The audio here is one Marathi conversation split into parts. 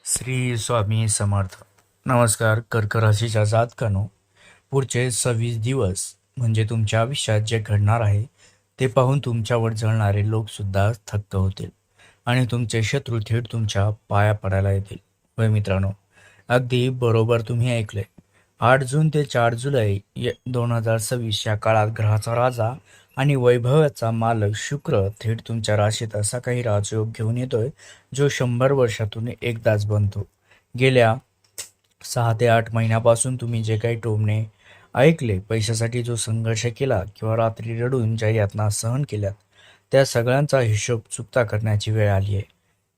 श्री स्वामी समर्थ. नमस्कार. कर्क राशीच्या जातकानो, पुढचे 26 दिवस म्हणजे तुमच्या आयुष्यात जे घडणार आहे ते पाहून तुमच्यावर जळणारे लोकसुद्धा थक्क होतील आणि तुमचे शत्रू थेट तुमच्या पाया पडायला येतील. होय मित्रांनो, अगदी बरोबर तुम्ही ऐकले. 8 जून ते 4 जुलै 2026 या काळात ग्रहाचा राजा आणि वैभवाचा मालक शुक्र थेट तुमच्या राशीत असा काही राजयोग घेऊन येतोय जो 100 वर्षातून एकदाच बनतो. गेल्या 6 ते 8 महिन्यापासून तुम्ही जे काही टोमणे ऐकले, पैशासाठी जो संघर्ष केला किंवा रात्री रडून ज्या यातना सहन केल्यात, त्या सगळ्यांचा हिशोब चुकता करण्याची वेळ आली आहे.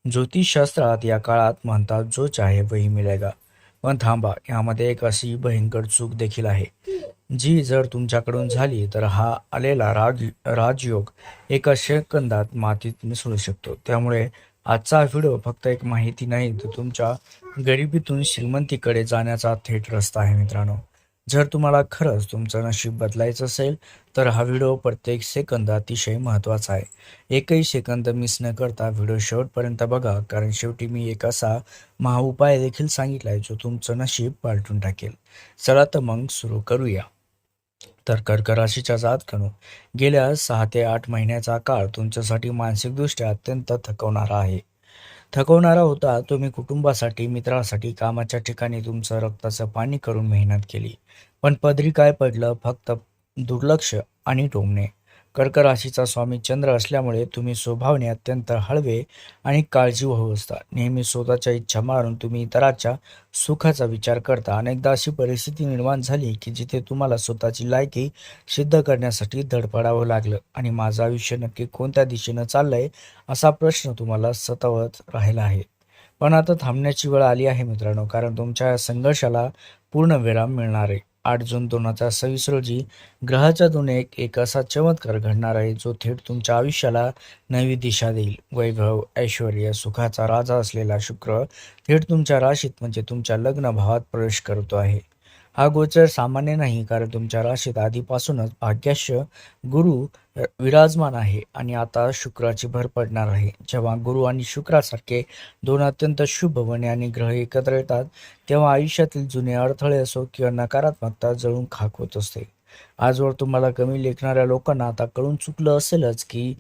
ज्योतिषशास्त्रात या काळात म्हणतात जो चाहे वही मिळेगा. पण थांबा, यामध्ये एक अशी भयंकर चूक देखील आहे जी जर तुमच्याकडून झाली तर हा आलेला राजयोग एका सेकंदात मातीत मिसळू शकतो. त्यामुळे आजचा व्हिडिओ फक्त एक माहिती नाही, तर तुमच्या गरिबीतून श्रीमंतीकडे जाण्याचा थेट रस्ता आहे मित्रांनो. जर तुम्हाला खरंच तुमचं नशीब बदलायचं असेल तर हा व्हिडिओ प्रत्येक सेकंद अतिशय महत्त्वाचा आहे. एकही सेकंद मिस न करता व्हिडिओ शेवटपर्यंत बघा, कारण शेवटी मी एक असा महाउपाय देखील सांगितला आहे जो तुमचं नशीब पालटून टाकेल. चला तर मग सुरू करूया. तर कर्क राशीच्या जातकानो, गेल्या 6 ते 8 महिन्याचा काळ तुमच्यासाठी मानसिकदृष्ट्या अत्यंत थकवणारा आहे. थकवणारा होता. तुम्ही कुटुंबासाठी, मित्रासाठी, कामाच्या ठिकाणी तुमचं रक्ताचं पाणी करून मेहनत केली, पण पदरी काय पडलं? फक्त दुर्लक्ष आणि टोमणे. कर्क राशीचा स्वामी चंद्र असल्यामुळे तुम्ही स्वभावाने अत्यंत हळवे आणि काळजीवाहू असता. नेहमी स्वतःच्या इच्छा मारून तुम्ही इतरांच्या सुखाचा विचार करता. अनेकदा अशी परिस्थिती निर्माण झाली की जिथे तुम्हाला स्वतःची लायकी सिद्ध करण्यासाठी धडपडावं लागलं आणि माझं आयुष्य नक्की कोणत्या दिशेनं चाललंय असा प्रश्न तुम्हाला सतावत राहिला आहे. पण आता थांबण्याची वेळ आली आहे मित्रांनो, कारण तुमच्या या संघर्षाला पूर्ण विराम मिळणार आहे. 8 जून 2026 रोजी ग्रहाच्या एक असा चमत्कार घडणार आहे जो थेट तुमच्या आयुष्याला नवी दिशा देईल. वैभव, ऐश्वर्य, सुखाचा राजा असलेला शुक्र थेट तुमच्या राशीत म्हणजे तुमच्या लग्न भावात प्रवेश करतो आहे. हा गोचर सामान्य नाही, कारण तुमच्या राशीत आधीपासूनच भाग्याश्य गुरु विराजमान आहे आणि आता शुक्राची भर पडणार आहे. जेव्हा गुरु आणि शुक्रासारखे दोन अत्यंत शुभ बने आणि ग्रह एकत्र येतात, तेव्हा आयुष्यातील जुने अडथळे असो किंवा नकारात्मकता जळून खाक होत असते. आजवर तुम्हाला कमी लेखणाऱ्या लोकांना आता कळून चुकलं असेलच की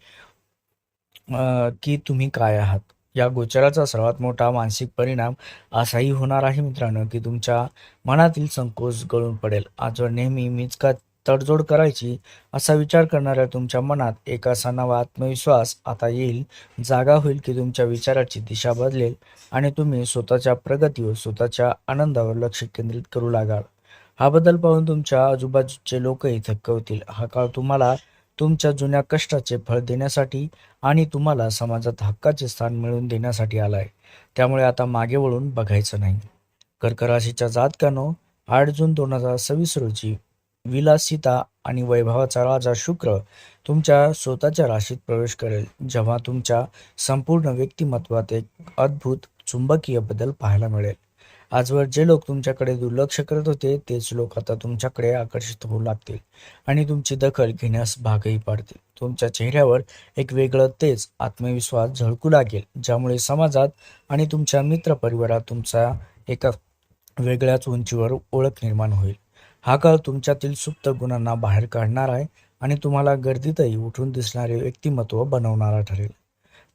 तुम्ही काय आहात. या गोचराचा सर्वात मोठा मानसिक परिणाम असाही होणार आहे मित्रांनो, की तुमच्या मनातील संकोच गळून पडेल. आजवर नेहमी मीच का तडजोड करायची असा विचार करणाऱ्या तुमच्या मनात एक असा नवा आत्मविश्वास आता येईल, जागा होईल, की तुमच्या विचाराची दिशा बदलेल आणि तुम्ही स्वतःच्या प्रगतीवर, स्वतःच्या आनंदावर लक्ष केंद्रित करू लागाल. हा बदल पाहून तुमच्या आजूबाजूचे लोकही थक्क होतील. हा काळ तुम्हाला तुमच्या जुन्या कष्टाचे फळ देण्यासाठी आणि तुम्हाला समाजात हक्काचे स्थान मिळवून देण्यासाठी आलाय. त्यामुळे आता मागे वळून बघायचं नाही. कर्क राशीच्या जातकानो, 8 जून 2026 रोजी विलासिता आणि वैभवाचा राजा शुक्र तुमच्या स्वतःच्या राशीत प्रवेश करेल. जेव्हा तुमच्या संपूर्ण व्यक्तिमत्वात एक अद्भुत चुंबकीय बदल पाहायला मिळेल. आजवर जे लोक तुमच्याकडे दुर्लक्ष करत होते तेच लोक आता तुमच्याकडे आकर्षित होऊ लागतील आणि तुमची दखल घेण्यास भागही पाडतील. तुमच्या चेहऱ्यावर एक वेगळं तेज, आत्मविश्वास झळकू लागेल, ज्यामुळे समाजात आणि तुमच्या मित्रपरिवारात तुमचा एका वेगळ्याच उंचीवर ओळख निर्माण होईल. हा काळ तुमच्यातील सुप्त गुणांना बाहेर काढणार आहे आणि तुम्हाला गर्दीतही उठून दिसणारे व्यक्तिमत्व बनवणारा ठरेल.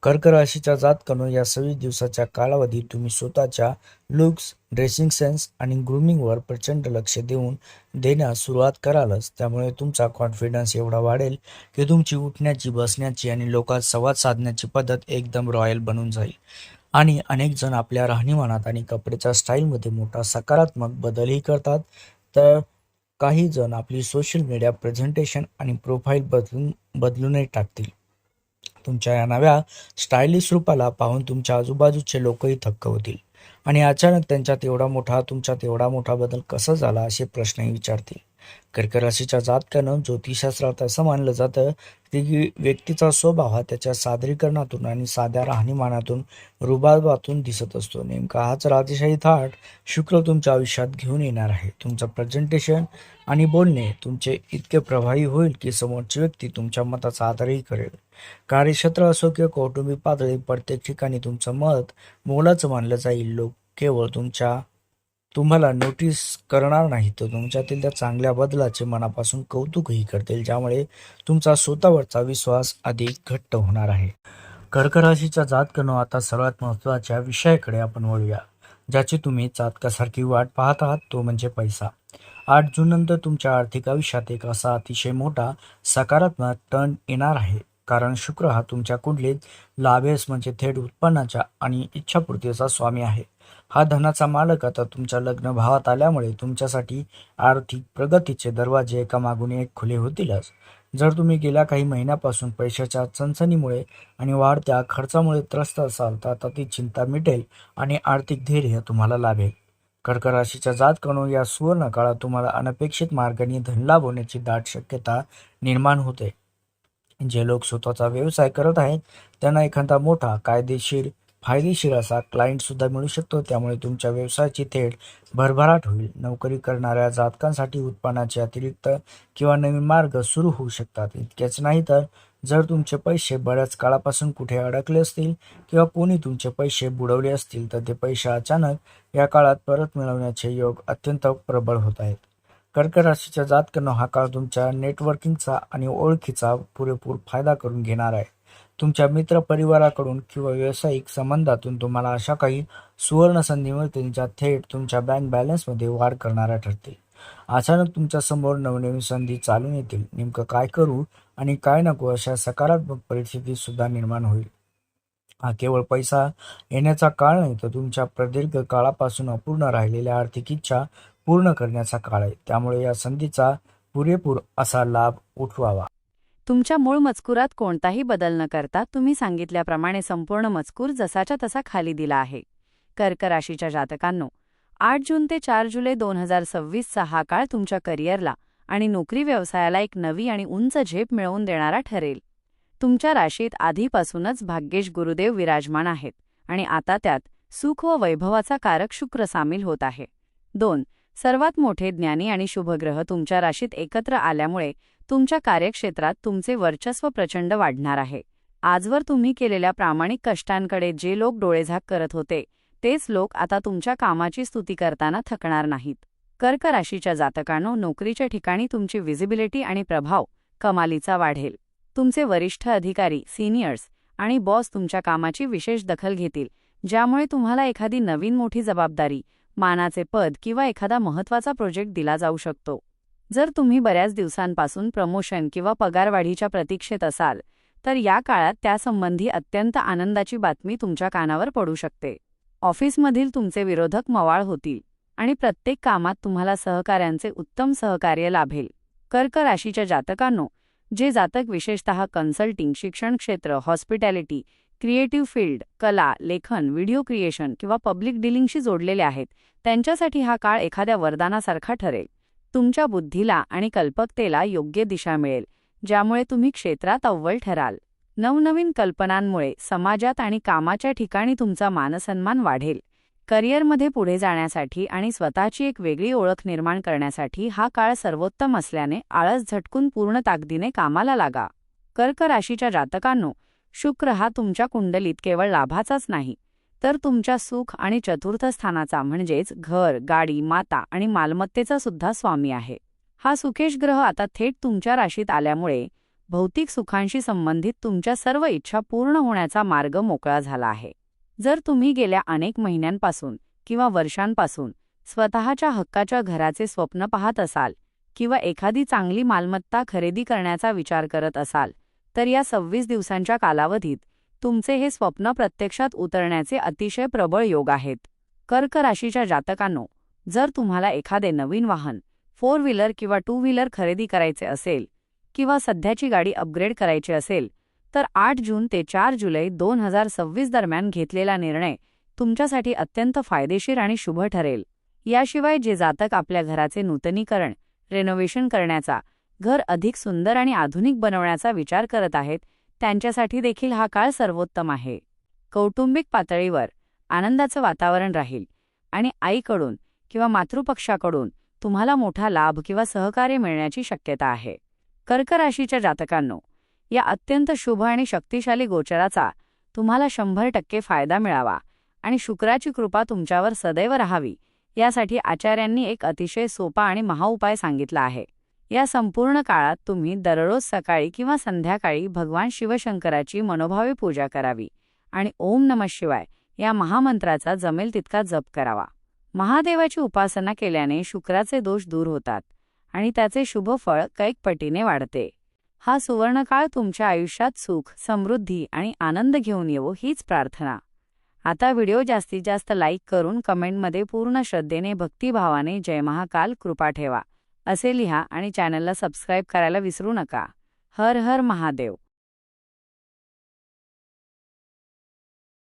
कर्क राशीच्या जातकानो, या 26 दिवसाच्या कालावधीत तुम्ही स्वतःच्या लुक्स, ड्रेसिंग सेन्स आणि ग्रूमिंगवर प्रचंड लक्ष देण्यास सुरुवात करालच. त्यामुळे तुमचा कॉन्फिडन्स एवढा वाढेल की तुमची उठण्याची, बसण्याची आणि लोकांत संवाद साधण्याची पद्धत एकदम रॉयल बनून जाईल. आणि अनेक जण आपल्या राहणीमानात आणि कपड्याच्या स्टाईलमध्ये मोठा सकारात्मक बदलही करतात, तर काही जण आपली सोशल मीडिया प्रेझेंटेशन आणि प्रोफाईल बदलूनही टाकतील. तुमच्या या नव्या स्टायलिश रूपाला पाहून तुमच्या आजूबाजूचे लोकही थक्क होतील आणि अचानक तुमच्यात एवढा मोठा बदल कसा झाला असे प्रश्नही विचारतील. कर्क राशीच्या जातकानं, ज्योतिषशास्त्रात असं मानलं जातं की व्यक्तीचा स्वभाव हा त्याच्या सादरीकरणातून आणि साध्या राहणीमानातून, रुबाबातून दिसत असतो. नेमका हाच राजेशाही थाट शुक्र तुमच्या आयुष्यात घेऊन येणार आहे. तुमचं प्रेझेंटेशन आणि बोलणे तुमचे इतके प्रभावी होईल की समोरची व्यक्ती तुमच्या मताचा आदरही करेल. कार्यक्षेत्र असो किंवा कौटुंबिक पातळी, प्रत्येक ठिकाणी तुमचं मत मोलाचं मानलं जाईल. लोक केवळ तुम्हाला नोटीस करणार नाही, तर तुमच्यातील त्या चांगल्या बदलाचे मनापासून कौतुकही करतील, ज्यामुळे तुमचा स्वतःवरचा विश्वास अधिक घट्ट होणार आहे. कर्क राशीच्या जातकांनो, आता सर्वात महत्त्वाच्या विषयाकडे आपण वळूया, ज्याची तुम्ही चातकासारखी वाट पाहत आहात, तो म्हणजे पैसा. 8 जून नंतर तुमच्या आर्थिक आयुष्यात एक असा अतिशय मोठा सकारात्मक टर्न येणार आहे, कारण शुक्र हा तुमच्या कुंडलीत लाभेस म्हणजे थेट उत्पन्नाच्या आणि इच्छापूर्तीचा स्वामी आहे. हा धनाचा मालक आता तुमच्या लग्न भावात आल्यामुळे तुमच्यासाठी आर्थिक प्रगतीचे दरवाजे एकामागून एक खुले होतीलच. जर तुम्ही गेल्या काही महिन्यापासून पैशाच्या चणचणीमुळे आणि वाढत्या खर्चामुळे त्रस्त असाल, तर आता ती चिंता मिटेल आणि आर्थिक धैर्य तुम्हाला लाभेल. कर्क राशीच्या जातकांनो, या सुवर्ण काळात तुम्हाला अनपेक्षित मार्गाने धनलाभ होण्याची दाट शक्यता निर्माण होते. जे लोक स्वतःचा व्यवसाय करत आहेत, त्यांना एखादा मोठा फायदेशीर असा क्लायंट सुद्धा मिळू शकतो, त्यामुळे तुमच्या व्यवसायाची थेट भरभराट होईल. नोकरी करणाऱ्या जातकांसाठी उत्पन्नाचे अतिरिक्त किंवा नवीन मार्ग सुरू होऊ शकतात. इतकेच नाही, तर जर तुमचे पैसे बऱ्याच काळापासून कुठे अडकले असतील किंवा कोणी तुमचे पैसे बुडवले असतील, तर ते पैसे अचानक या काळात परत मिळवण्याचे योग अत्यंत प्रबळ होत आहेत. कर्क राशीच्या जातकांनो, हा काळ तुमच्या नेटवर्किंगचा आणि ओळखीचा पुरेपूर फायदा करून घेणार आहे. तुमच्या मित्र परिवाराकडून किंवा व्यावसायिक संबंधातून तुम्हाला अशा काही सुवर्ण संधी मिळतील, ज्या थेट तुमच्या बँक बॅलन्समध्ये वाढ करणाऱ्या ठरतील. अचानक तुमच्या समोर नवनवीन संधी चालून येतील. नेमकं काय करू आणि काय नको अशा सकारात्मक परिस्थिती सुद्धा निर्माण होईल. हा केवळ पैसा येण्याचा काळ नाही, तर तुमच्या प्रदीर्घ काळापासून अपूर्ण राहिलेल्या आर्थिक इच्छा पूर्ण करण्याचा काळ आहे. त्यामुळे या संधीचा पुरेपूर असा लाभ उठवावा. तुमच्या मूळ मजकुरात कोणताही बदल न करता तुम्ही सांगितल्याप्रमाणे संपूर्ण मजकूर जसाच्या तसा खाली दिला आहे. कर्क राशीच्या जातकांनो, 8 जून ते 4 जुलै 2026चा हा काळ तुमच्या करिअरला आणि नोकरी व्यवसायाला एक नवी आणि उंच झेप मिळवून देणारा ठरेल. तुमच्या राशीत आधीपासूनच भाग्येश गुरुदेव विराजमान आहेत आणि आता त्यात सुख व वैभवाचा कारक शुक्र सामील होत आहे. 2. सर्वात मोठे ज्ञानी आणि शुभग्रह तुमच्या राशीत एकत्र आल्यामुळे तुमच्या कार्यक्षेत्रात तुमचे वर्चस्व प्रचंड वाढणार आहे. आजवर तुम्ही केलेल्या प्रामाणिक कष्टांकडे जे लोक डोळेझाक करत होते, तेच लोक आता तुमच्या कामाची स्तुती करताना थकणार नाहीत. कर्क राशीच्या जातकांनो, नोकरीच्या ठिकाणी तुमची व्हिजिबिलिटी आणि प्रभाव कमालीचा वाढेल. तुमचे वरिष्ठ अधिकारी, सिनियर्स आणि बॉस तुमच्या कामाची विशेष दखल घेतील, ज्यामुळे तुम्हाला एखादी नवीन मोठी जबाबदारी, मानाचे पद किंवा एखादा महत्त्वाचा प्रोजेक्ट दिला जाऊ शकतो. जर तुम्ही बऱ्याच दिवसांपासून प्रमोशन किंवा पगारवाढीच्या प्रतीक्षेत असाल, तर या काळात त्यासंबंधी अत्यंत आनंदाची बातमी तुमच्या कानावर पडू शकते. ऑफिसमधील तुमचे विरोधक मवाळ होतील आणि प्रत्येक कामात तुम्हाला सहकाऱ्यांचे उत्तम सहकार्य लाभेल. कर्क राशीच्या जातकांनो, जे जातक विशेषतः कन्सल्टिंग, शिक्षण क्षेत्र, हॉस्पिटॅलिटी, क्रिएटिव्ह फील्ड, कला, लेखन, व्हिडिओ क्रिएशन किंवा पब्लिक डीलिंगशी जोडलेले आहेत, त्यांच्यासाठी हा काळ एखाद्या वरदानासारखा ठरेल. तुमच्या बुद्धीला आणि कल्पकतेला योग्य दिशा मिळेल, ज्यामुळे तुम्ही क्षेत्रात अव्वल ठराल. नवनवीन कल्पनांमुळे समाजात आणि कामाच्या ठिकाणी तुमचा मानसन्मान वाढेल. करिअरमध्ये पुढे जाण्यासाठी आणि स्वतःची एक वेगळी ओळख निर्माण करण्यासाठी हा काळ सर्वोत्तम असल्याने आळस झटकून पूर्ण ताकदीने कामाला लागा. कर्क राशीच्या जातकांनो, शुक्र हा तुमच्या कुंडलीत केवळ लाभाचाच नाही, तर तुमच्या सुख आणि चतुर्थ स्थानाचा म्हणजेच घर, गाडी, माता आणि मालमत्तेचा सुद्धा स्वामी आहे. हा सुखेश ग्रह आता थेट तुमच्या राशीत आल्यामुळे भौतिक सुखांशी संबंधित तुमच्या सर्व इच्छा पूर्ण होण्याचा मार्ग मोकळा झाला आहे. जर तुम्ही गेल्या अनेक महिन्यांपासून किंवा वर्षांपासून स्वतःच्या हक्काच्या घराचे स्वप्न पाहत असाल किंवा एखादी चांगली मालमत्ता खरेदी करण्याचा विचार करत असाल, तर या 26 दिवसांच्या कालावधीत तुमचे हे स्वप्न प्रत्यक्षात उतरण्याचे अतिशय प्रबळ योग आहेत. कर्क राशीच्या जातकांनो, जर तुम्हाला एखादे नवीन वाहन, 4 व्हीलर किंवा 2 व्हीलर खरेदी करायचे असेल किंवा सध्याची गाडी अपग्रेड करायची असेल, तर 8 जून ते 4 जुलै 2026 दरम्यान घेतलेला निर्णय तुमच्यासाठी अत्यंत फायदेशीर आणि शुभ ठरेल. याशिवाय जे जातक आपल्या घराचे नूतनीकरण, रेनोव्हेशन करण्याचा, घर अधिक सुंदर आणि आधुनिक बनवण्याचा विचार करत आहेत, त्यांच्यासाठी देखील हा काळ सर्वोत्तम आहे. कौटुंबिक पातळीवर आनंदाचं वातावरण राहील आणि आईकडून किंवा मातृपक्षाकडून तुम्हाला मोठा लाभ किंवा सहकार्य मिळण्याची शक्यता आहे. कर्क राशीच्या जातकांनो, या अत्यंत शुभ आणि शक्तिशाली गोचराचा तुम्हाला 100% फायदा मिळावा आणि शुक्राची कृपा तुमच्यावर सदैव राहावी यासाठी आचार्यांनी एक अतिशय सोपा आणि महाउपाय सांगितला आहे. या संपूर्ण काळात तुम्ही दररोज सकाळी किंवा संध्याकाळी भगवान शिवशंकराची मनोभावे पूजा करावी आणि ओम नमः शिवाय या महामंत्राचा जमेल तितका जप करावा. महादेवाची उपासना केल्याने शुक्राचे दोष दूर होतात आणि त्याचे शुभ फळ कैक पटीने वाढते. हा सुवर्णकाळ तुमच्या आयुष्यात सुख, समृद्धी आणि आनंद घेऊन येवो हीच प्रार्थना. आता व्हिडिओ जास्तीत जास्त लाईक करून कमेंटमध्ये पूर्ण श्रद्धेने भक्तिभावाने जय महाकाल कृपा ठेवा असे लिहा आणि चॅनलला सबस्क्राईब करायला विसरू नका. हर हर महादेव.